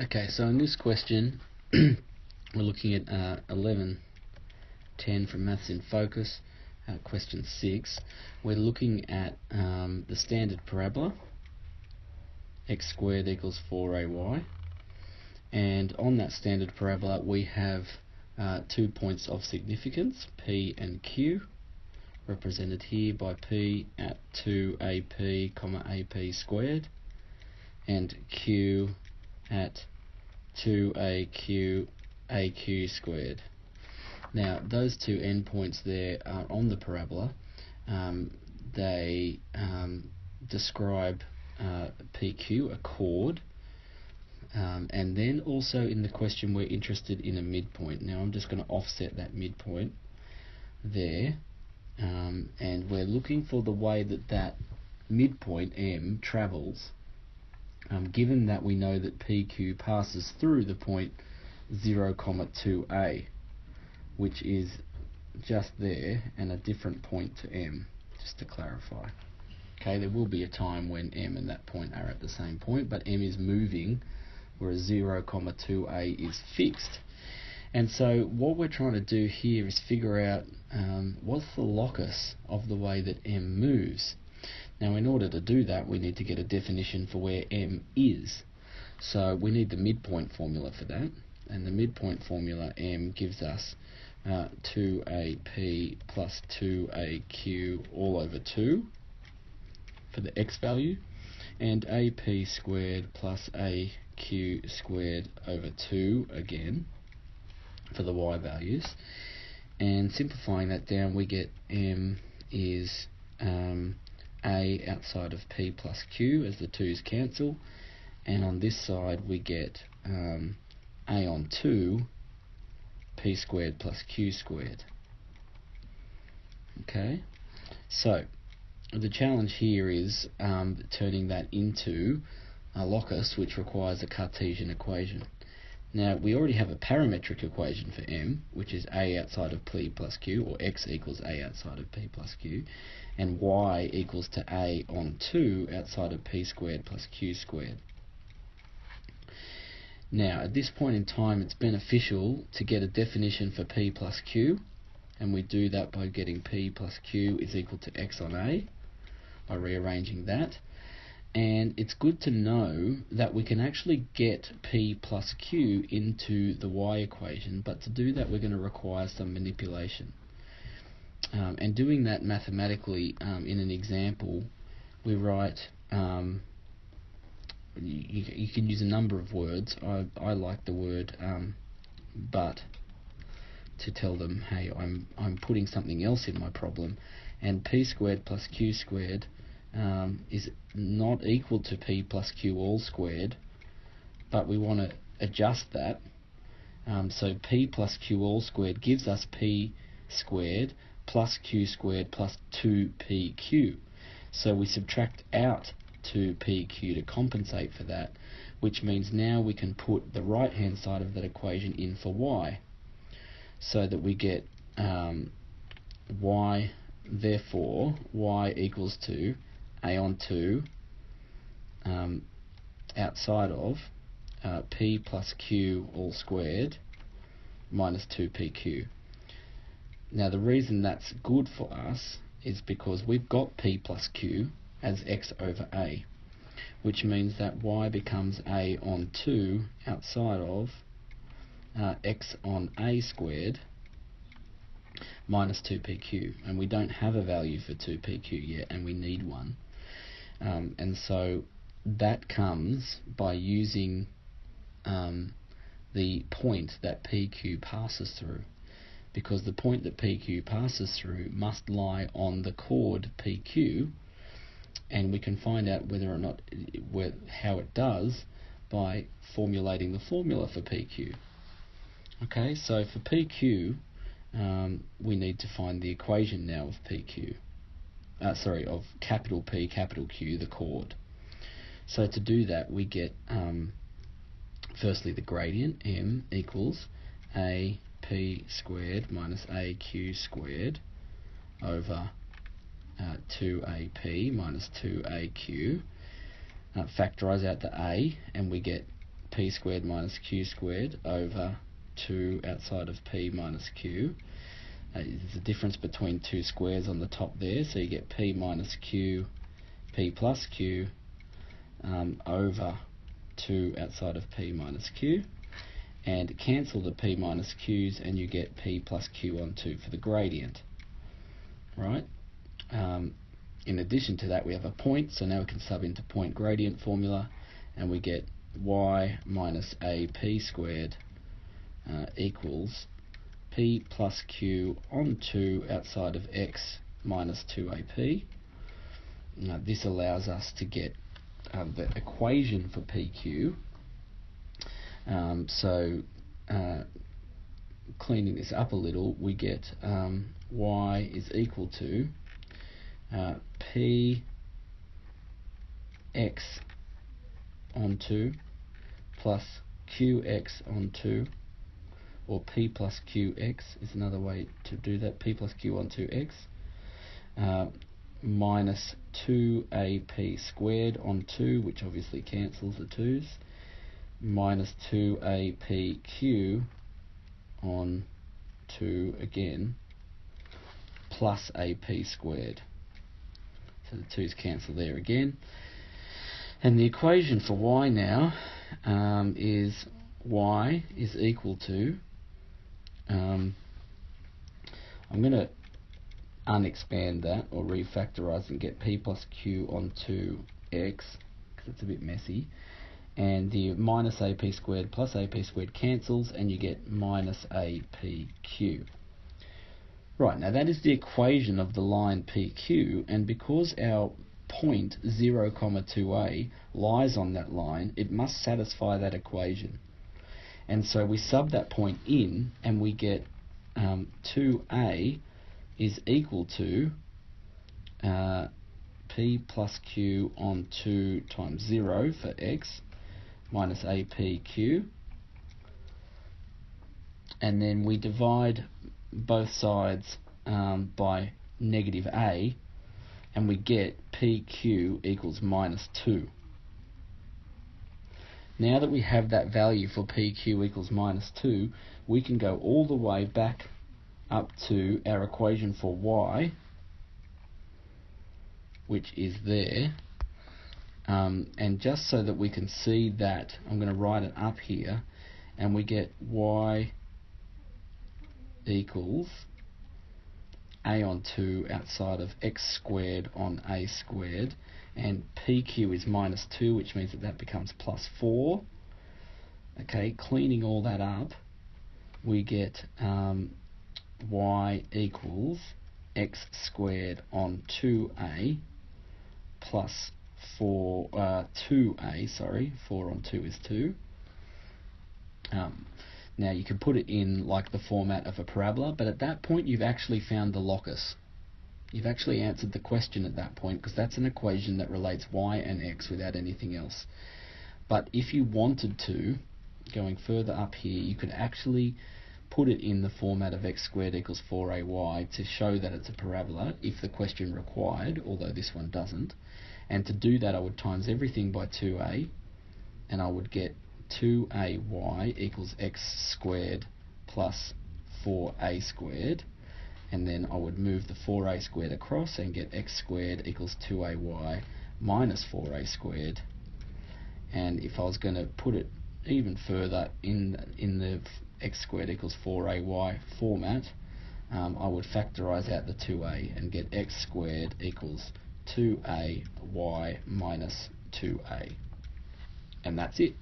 Okay, so in this question, we're looking at 11.10 from Maths in Focus, question 6. We're looking at the standard parabola, x squared equals 4ay, and on that standard parabola we have 2 points of significance, P and Q, represented here by P at 2AP, AP squared, and Q at 2AQ, AQ squared. Now, those two endpoints there are on the parabola. They describe PQ, a chord, and then also in the question we're interested in a midpoint. Now, I'm just going to offset that midpoint there, and we're looking for the way that that midpoint, M, travels, given that we know that PQ passes through the point 0, 2A, which is just there and a different point to M, just to clarify. Okay, there will be a time when M and that point are at the same point, but M is moving, whereas 0, 2A is fixed. And so what we're trying to do here is figure out what's the locus of the way that M moves. Now, in order to do that, we need to get a definition for where M is. So we need the midpoint formula for that, and the midpoint formula, M, gives us 2AP plus 2AQ all over 2 for the x value, and AP squared plus AQ squared over 2 again for the y values. And simplifying that down, we get M is A outside of P plus Q as the 2's cancel, and on this side we get A on 2, P squared plus Q squared. Okay, so the challenge here is turning that into a locus, which requires a Cartesian equation. Now, we already have a parametric equation for M, which is A outside of P plus Q, or x equals A outside of P plus Q, and y equals to A on 2 outside of P squared plus Q squared. Now, at this point in time, it's beneficial to get a definition for P plus Q, and we do that by getting P plus Q is equal to x on A, by rearranging that. And it's good to know that we can actually get P plus Q into the y equation, but to do that we're going to require some manipulation. And doing that mathematically in an example, we write, you can use a number of words. I like the word but to tell them, hey, I'm putting something else in my problem, and P squared plus Q squared is not equal to P plus Q all squared, but we want to adjust that. So P plus Q all squared gives us P squared plus Q squared plus 2PQ. So we subtract out 2PQ to compensate for that, which means now we can put the right hand side of that equation in for y, so that we get y, therefore y equals to A on 2 outside of P plus Q all squared minus 2PQ. Now, the reason that's good for us is because we've got P plus Q as x over A, which means that y becomes A on 2 outside of x on A squared minus 2PQ, and we don't have a value for 2PQ yet, and we need one. And so that comes by using the point that PQ passes through, because the point that PQ passes through must lie on the chord PQ, and we can find out whether or not how it does by formulating the formula for PQ. Okay, so for PQ, we need to find the equation now of PQ. Of capital P, capital Q, the chord. So to do that, we get firstly the gradient, M, equals AP squared minus AQ squared over 2AP minus 2AQ. Factorise out the A, and we get p squared minus q squared over 2 outside of p minus q. There's a difference between two squares on the top there, so you get p minus q, p plus q over 2 outside of p minus q, and cancel the p minus q's and you get p plus q on 2 for the gradient. Right? In addition to that, we have a point, so now we can sub into point gradient formula, and we get y minus ap squared equals p plus q on 2 outside of x minus 2ap. Now, this allows us to get the equation for pq. Cleaning this up a little, we get y is equal to p x on 2 plus qx on 2, or p plus qx is another way to do that, p plus q on 2x, minus 2ap squared on 2, which obviously cancels the 2's, minus 2apq on 2 again, plus ap squared. So the 2's cancel there again. And the equation for y now is y is equal to, I'm going to unexpand that or refactorize and get p plus q on 2x, because it's a bit messy, and the minus ap squared plus ap squared cancels and you get minus apq. Right, now that is the equation of the line PQ, and because our point 0, 2a lies on that line, it must satisfy that equation. And so we sub that point in and we get 2a is equal to p plus q on 2 times 0 for x minus apq, and then we divide both sides by negative a, and we get pq equals minus 2. Now that we have that value for pq equals minus 2, we can go all the way back up to our equation for y, which is there, and just so that we can see that, I'm going to write it up here, and we get y equals a on 2 outside of x squared on a squared, and pq is minus 2, which means that that becomes plus 4. Okay, cleaning all that up, we get y equals x squared on 2a plus 2a, sorry, 4 on 2 is 2. Now you can put it in like the format of a parabola, but at that point you've actually found the locus. You've actually answered the question at that point, because that's an equation that relates y and x without anything else. But if you wanted to, going further up here, you could actually put it in the format of x squared equals 4ay to show that it's a parabola if the question required, although this one doesn't. And to do that, I would times everything by 2a, and I would get 2ay equals x squared plus 4a squared, and then I would move the 4a squared across and get x squared equals 2ay minus 4a squared. And if I was going to put it even further in the x squared equals 4ay format, I would factorize out the 2a and get x squared equals 2ay minus 2a. And that's it.